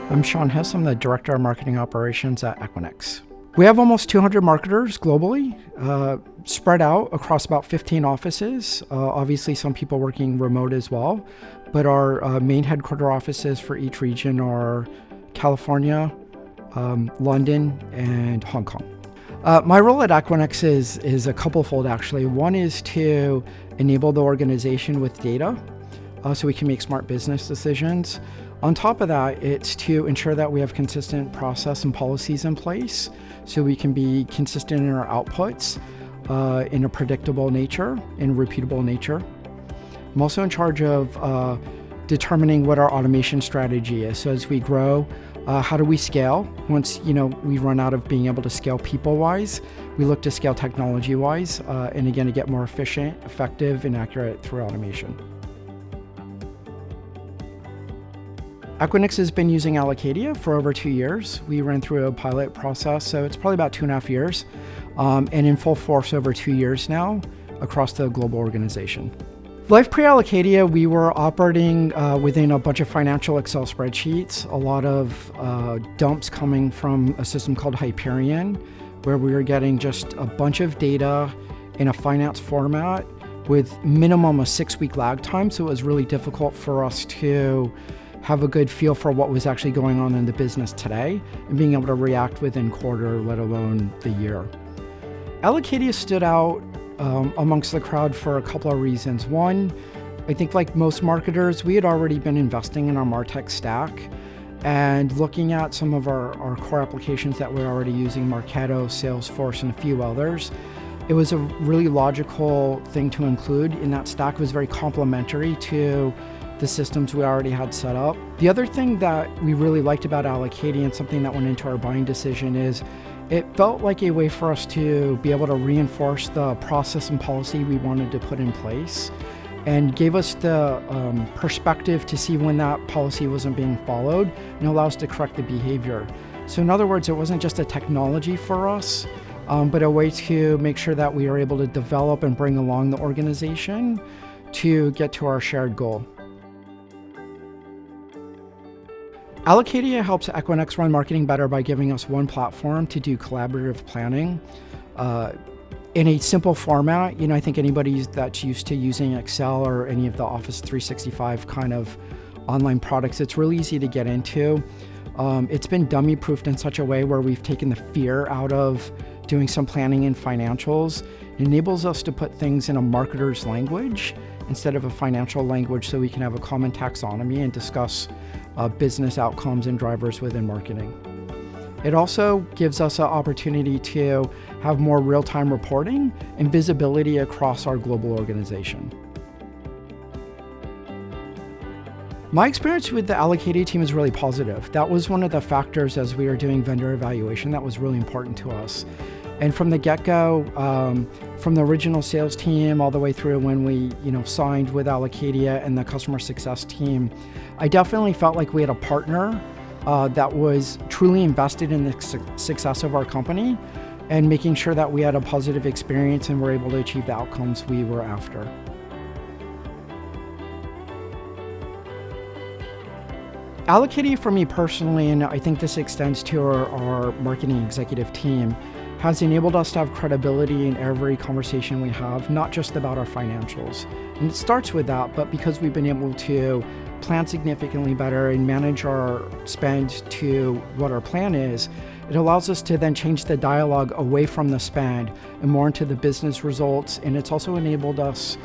I'm Sean Hess. I'm the Director of Marketing Operations at Equinix. We have almost 200 marketers globally, spread out across about 15 offices. Obviously, some people working remote as well, but our main headquarter offices for each region are California, London, and Hong Kong. My role at Equinix is a couple-fold, actually. One is to enable the organization with data so we can make smart business decisions. On top of that, it's to ensure that we have consistent process and policies in place so we can be consistent in our outputs in a predictable nature, in repeatable nature. I'm also in charge of determining what our automation strategy is. So as we grow, how do we scale? Once we run out of being able to scale people-wise, we look to scale technology-wise, and again, to get more efficient, effective, and accurate through automation. Equinix has been using Allocadia for over 2 years. We ran through a pilot process, so it's probably about 2.5 years, and in full force over 2 years now across the global organization. Life pre-Allocadia, we were operating within a bunch of financial Excel spreadsheets, a lot of dumps coming from a system called Hyperion, where we were getting just a bunch of data in a finance format with minimum a 6-week lag time, so it was really difficult for us to have a good feel for what was actually going on in the business today and being able to react within quarter, let alone the year. Allocadia stood out amongst the crowd for a couple of reasons. One, I think like most marketers, we had already been investing in our MARTECH stack and looking at some of our core applications that we're already using, Marketo, Salesforce, and a few others. It was a really logical thing to include in that stack. It was very complementary to the systems we already had set up. The other thing that we really liked about Allocadia and something that went into our buying decision is it felt like a way for us to be able to reinforce the process and policy we wanted to put in place and gave us the perspective to see when that policy wasn't being followed and allow us to correct the behavior. So in other words, it wasn't just a technology for us, but a way to make sure that we are able to develop and bring along the organization to get to our shared goal. Allocadia helps Equinix run marketing better by giving us one platform to do collaborative planning in a simple format. I think anybody that's used to using Excel or any of the Office 365 kind of online products, it's really easy to get into. It's been dummy-proofed in such a way where we've taken the fear out of doing some planning in financials. It enables us to put things in a marketer's language instead of a financial language so we can have a common taxonomy and discuss business outcomes and drivers within marketing. It also gives us an opportunity to have more real-time reporting and visibility across our global organization. My experience with the Allocadia team is really positive. That was one of the factors as we were doing vendor evaluation that was really important to us. And from the get-go, from the original sales team all the way through when we signed with Allocadia and the customer success team, I definitely felt like we had a partner that was truly invested in the success of our company and making sure that we had a positive experience and were able to achieve the outcomes we were after. Allocadia for me personally, and I think this extends to our marketing executive team, has enabled us to have credibility in every conversation we have, not just about our financials. And it starts with that, but because we've been able to plan significantly better and manage our spend to what our plan is, it allows us to then change the dialogue away from the spend and more into the business results. And it's also enabled us,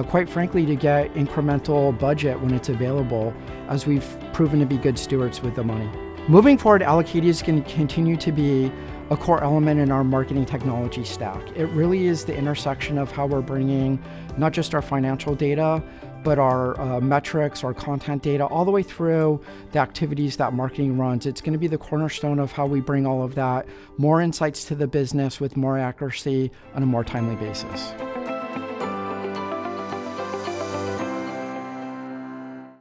quite frankly, to get incremental budget when it's available, as we've proven to be good stewards with the money. Moving forward, Allocadia is going to continue to be a core element in our marketing technology stack. It really is the intersection of how we're bringing not just our financial data, but our metrics, our content data, all the way through the activities that marketing runs. It's going to be the cornerstone of how we bring all of that, more insights to the business with more accuracy on a more timely basis.